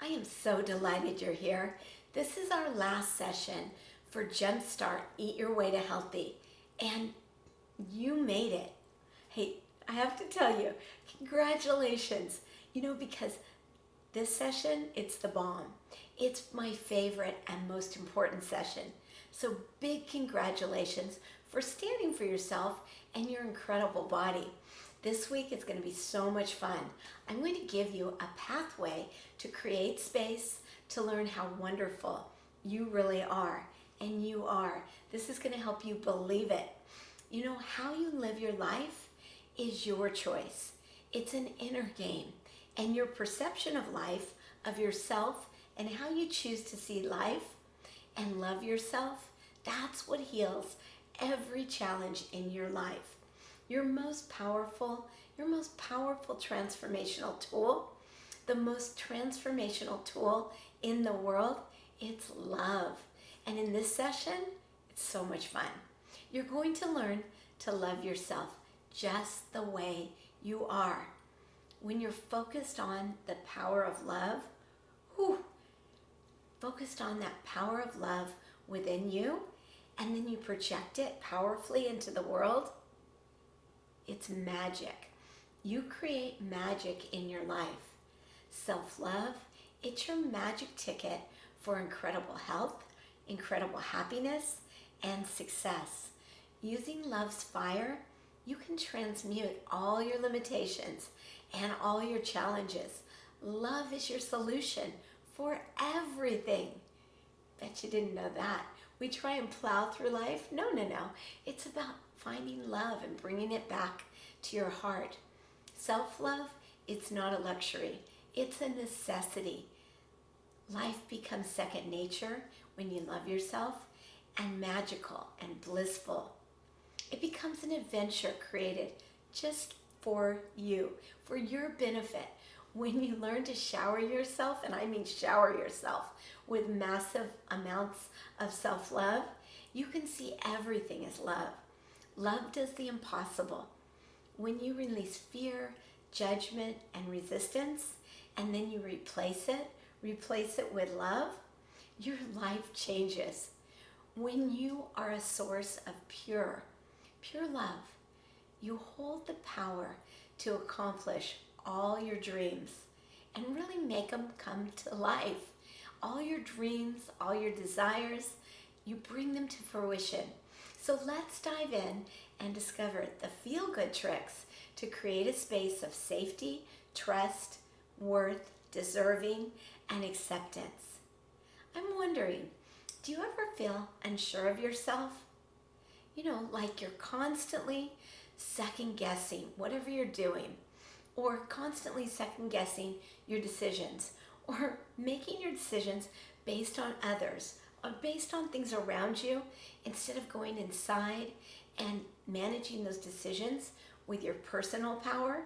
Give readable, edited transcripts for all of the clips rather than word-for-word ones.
I am so delighted you're here. This is our last session for Jumpstart Eat Your Way to Healthy, and you made it. Hey, I have to tell you, congratulations. Because this session, it's the bomb. It's my favorite and most important session. So big congratulations for standing for yourself and your incredible body. This week it's going to be so much fun. I'm going to give you a pathway to create space to learn how wonderful you really are. And you are. This is going to help you believe it. How you live your life is your choice. It's an inner game. And your perception of life, of yourself, and how you choose to see life and love yourself, that's what heals every challenge in your life. Your most powerful transformational tool, the most transformational tool in the world, it's love. And in this session, it's so much fun. You're going to learn to love yourself just the way you are. When you're focused on the power of love, focused on that power of love within you, and then you project it powerfully into the world, it's magic. You create magic in your life. Self-love, it's your magic ticket for incredible health, incredible happiness, and success. Using love's fire, you can transmute all your limitations and all your challenges. Love is your solution for everything. Bet you didn't know that. We try and plow through life. No. It's about finding love and bringing it back to your heart. Self-love, it's not a luxury. It's a necessity. Life becomes second nature when you love yourself, and magical and blissful. It becomes an adventure created just for you, for your benefit. When you learn to shower yourself, and I mean shower yourself, with massive amounts of self-love, you can see everything as love. Love does the impossible. When you release fear, judgment, and resistance, and then you replace it with love, your life changes. When you are a source of pure love, you hold the power to accomplish all your dreams and really make them come to life. All your dreams, all your desires, you bring them to fruition. So let's dive in and discover the feel-good tricks to create a space of safety, trust, worth, deserving, and acceptance. I'm wondering, do you ever feel unsure of yourself? Like you're constantly second-guessing whatever you're doing, or constantly second-guessing your decisions, or making your decisions based on others, or based on things around you, instead of going inside and managing those decisions with your personal power.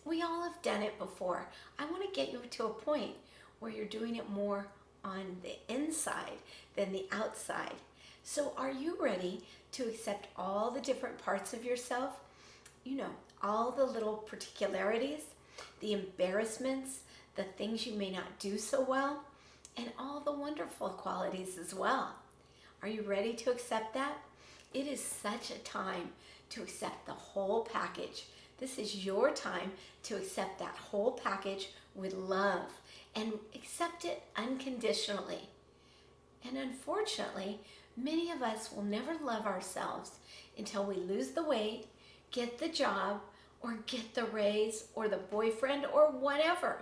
We all have done it before. I want to get you to a point where you're doing it more on the inside than the outside. So are you ready to accept all the different parts of yourself? All the little particularities, the embarrassments, the things you may not do so well, and all the wonderful qualities as well. Are you ready to accept that? It is such a time to accept the whole package. This is your time to accept that whole package with love and accept it unconditionally. And unfortunately, many of us will never love ourselves until we lose the weight, get the job, or get the raise, or the boyfriend, or whatever.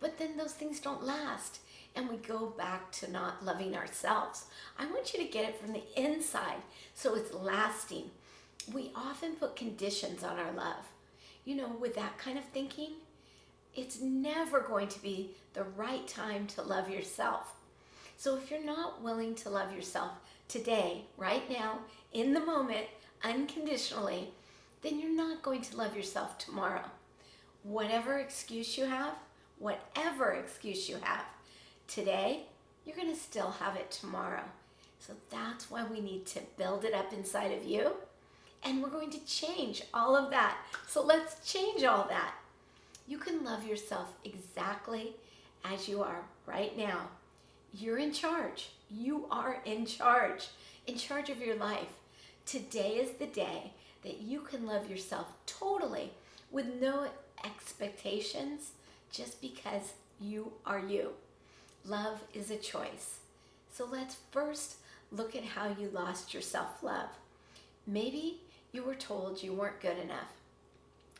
But then those things don't last, and we go back to not loving ourselves. I want you to get it from the inside so it's lasting. We often put conditions on our love. With that kind of thinking, it's never going to be the right time to love yourself. So if you're not willing to love yourself today, right now, in the moment, unconditionally, then you're not going to love yourself tomorrow. Whatever excuse you have, today, you're going to still have it tomorrow. So that's why we need to build it up inside of you. And we're going to change all of that. So let's change all that. You can love yourself exactly as you are right now. You're in charge. You are in charge of your life. Today is the day that you can love yourself totally with no expectations, just because you are you. Love is a choice. So let's first look at how you lost your self-love. Maybe you were told you weren't good enough.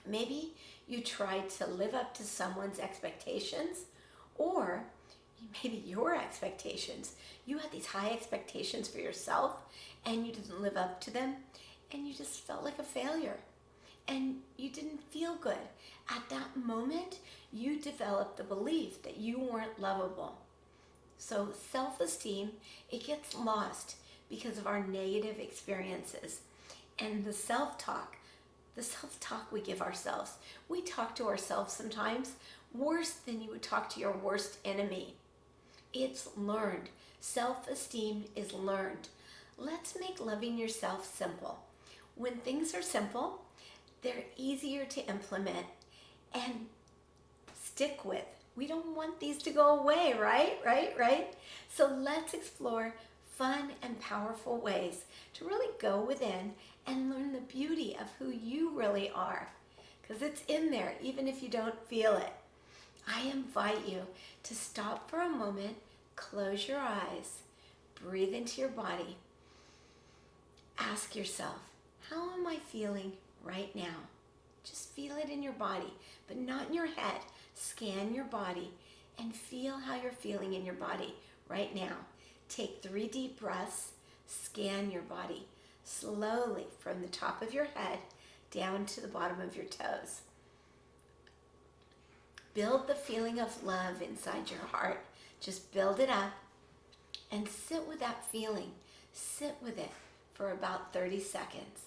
Maybe you tried to live up to someone's expectations, or maybe your expectations. You had these high expectations for yourself and you didn't live up to them, and you just felt like a failure and you didn't feel good. At that moment, you developed the belief that you weren't lovable. So self-esteem, it gets lost because of our negative experiences. And the self-talk we give ourselves. We talk to ourselves sometimes worse than you would talk to your worst enemy. It's learned. Self-esteem is learned. Let's make loving yourself simple. When things are simple, they're easier to implement and stick with. We don't want these to go away, right? So let's explore fun and powerful ways to really go within and learn the beauty of who you really are, because it's in there even if you don't feel it. I invite you to stop for a moment, close your eyes, breathe into your body. Ask yourself, how am I feeling right now? Just feel it in your body, but not in your head. Scan your body and feel how you're feeling in your body right now. Take 3 deep breaths, scan your body slowly from the top of your head down to the bottom of your toes. Build the feeling of love inside your heart. Just build it up and sit with that feeling. Sit with it for about 30 seconds.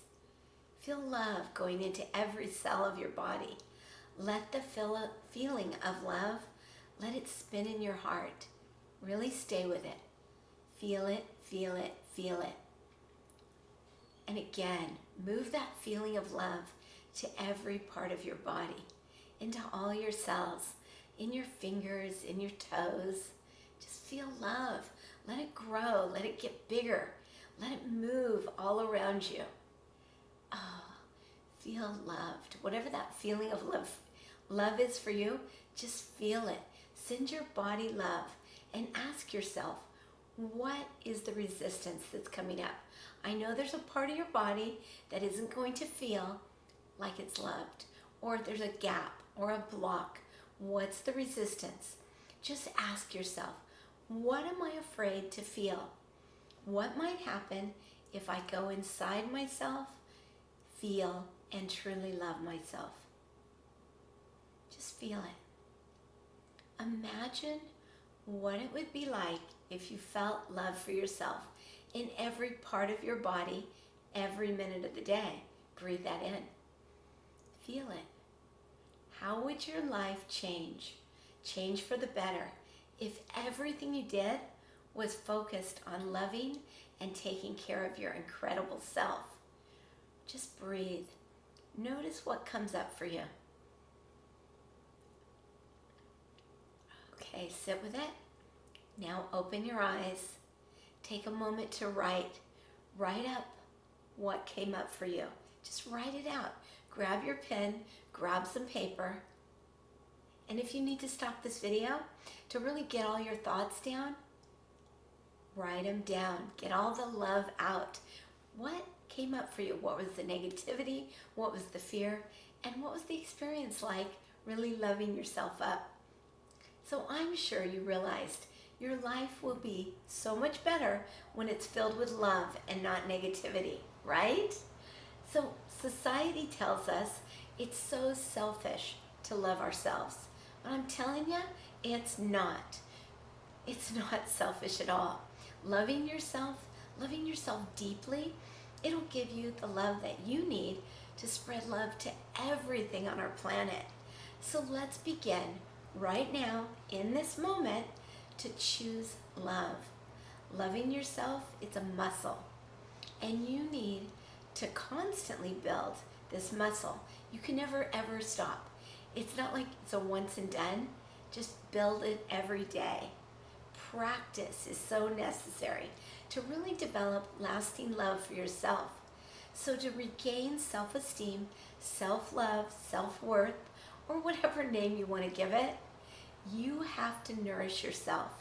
Feel love going into every cell of your body. Let the feeling of love, let it spin in your heart. Really stay with it. Feel it, feel it, feel it. And again, move that feeling of love to every part of your body, into all your cells, in your fingers, in your toes. Just feel love. Let it grow. Let it get bigger. Let it move all around you. Oh, feel loved. Whatever that feeling of love is for you, just feel it. Send your body love and ask yourself, what is the resistance that's coming up? I know there's a part of your body that isn't going to feel like it's loved, or there's a gap or a block. What's the resistance? Just ask yourself, what am I afraid to feel? What might happen if I go inside myself, feel, and truly love myself? Just feel it. Imagine what it would be like if you felt love for yourself in every part of your body, every minute of the day. Breathe that in. Feel it. How would your life change? Change for the better if everything you did was focused on loving and taking care of your incredible self. Just breathe. Notice what comes up for you. Okay, sit with it. Now open your eyes. Take a moment to write up what came up for you. Just write it out. Grab your pen, grab some paper. And if you need to stop this video to really get all your thoughts down, write them down. Get all the love out. What came up for you? What was the negativity? What was the fear? And what was the experience like really loving yourself up? So I'm sure you realized your life will be so much better when it's filled with love and not negativity, right? So society tells us it's so selfish to love ourselves. But I'm telling you, it's not. It's not selfish at all. Loving yourself deeply, it'll give you the love that you need to spread love to everything on our planet. So let's begin right now, in this moment, to choose love. Loving yourself, it's a muscle. And you need to constantly build this muscle. You can never ever stop. It's not like it's a once and done. Just build it every day. Practice is so necessary to really develop lasting love for yourself. So to regain self-esteem, self-love, self-worth, or whatever name you want to give it, you have to nourish yourself.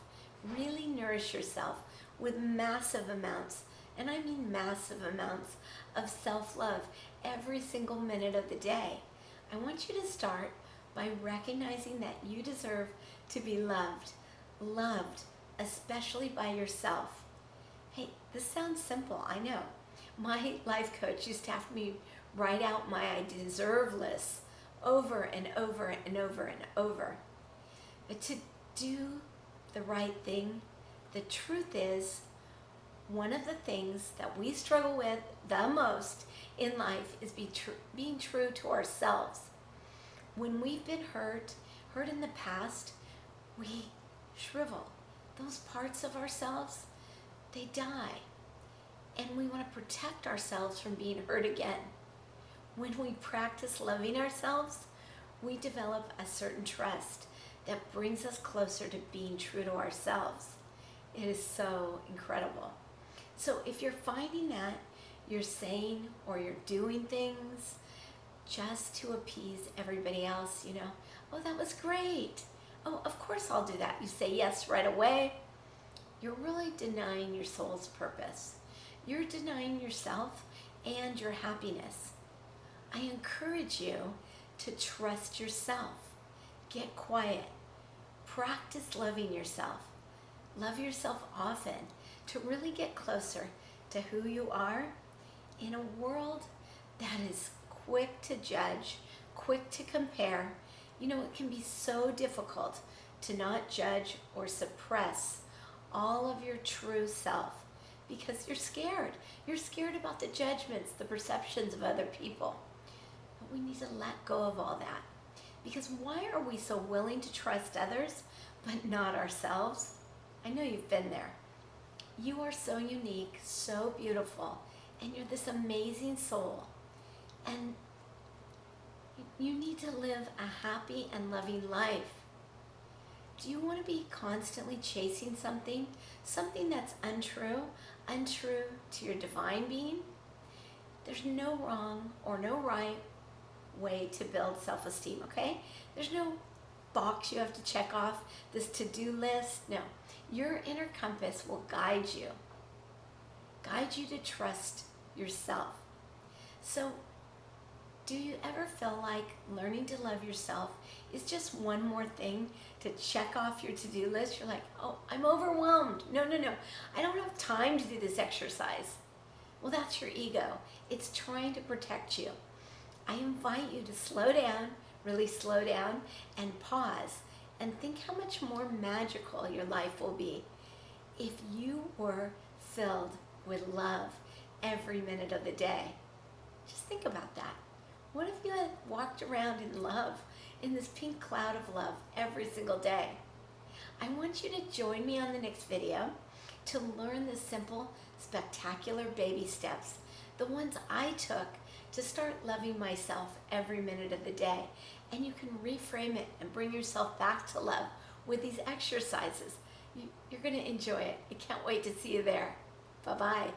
Really nourish yourself with massive amounts, and I mean massive amounts of self-love every single minute of the day. I want you to start by recognizing that you deserve to be loved. Loved, especially by yourself. Hey, this sounds simple, I know. My life coach used to have me write out my I deserve lists over and over and over and over. But to do the right thing, the truth is, one of the things that we struggle with the most in life is being true to ourselves. When we've been hurt in the past, we shrivel. Those parts of ourselves, they die. And we want to protect ourselves from being hurt again. When we practice loving ourselves, we develop a certain trust that brings us closer to being true to ourselves. It is so incredible. So if you're finding that you're saying or you're doing things just to appease everybody else, oh, that was great. Oh, of course I'll do that. You say yes right away. You're really denying your soul's purpose. You're denying yourself and your happiness. I encourage you to trust yourself. Get quiet. Practice loving yourself. Love yourself often to really get closer to who you are in a world that is quick to judge, quick to compare. It can be so difficult to not judge or suppress all of your true self because you're scared. You're scared about the judgments, the perceptions of other people. But we need to let go of all that. Because why are we so willing to trust others but not ourselves? I know you've been there. You are so unique, so beautiful, and you're this amazing soul. And you need to live a happy and loving life. Do you want to be constantly chasing something that's untrue to your divine being? There's no wrong or no right way to build self-esteem, okay? There's no box you have to check off, this to-do list. No, your inner compass will guide you to trust yourself. So do you ever feel like learning to love yourself is just one more thing to check off your to-do list? You're like, oh, I'm overwhelmed. No. I don't have time to do this exercise. Well, that's your ego. It's trying to protect you. I invite you to slow down, really slow down, and pause, and think how much more magical your life will be if you were filled with love every minute of the day. Just think about that. What if you had walked around in love, in this pink cloud of love every single day? I want you to join me on the next video to learn the simple, spectacular baby steps, the ones I took to start loving myself every minute of the day. And you can reframe it and bring yourself back to love with these exercises. You're going to enjoy it. I can't wait to see you there. Bye-bye.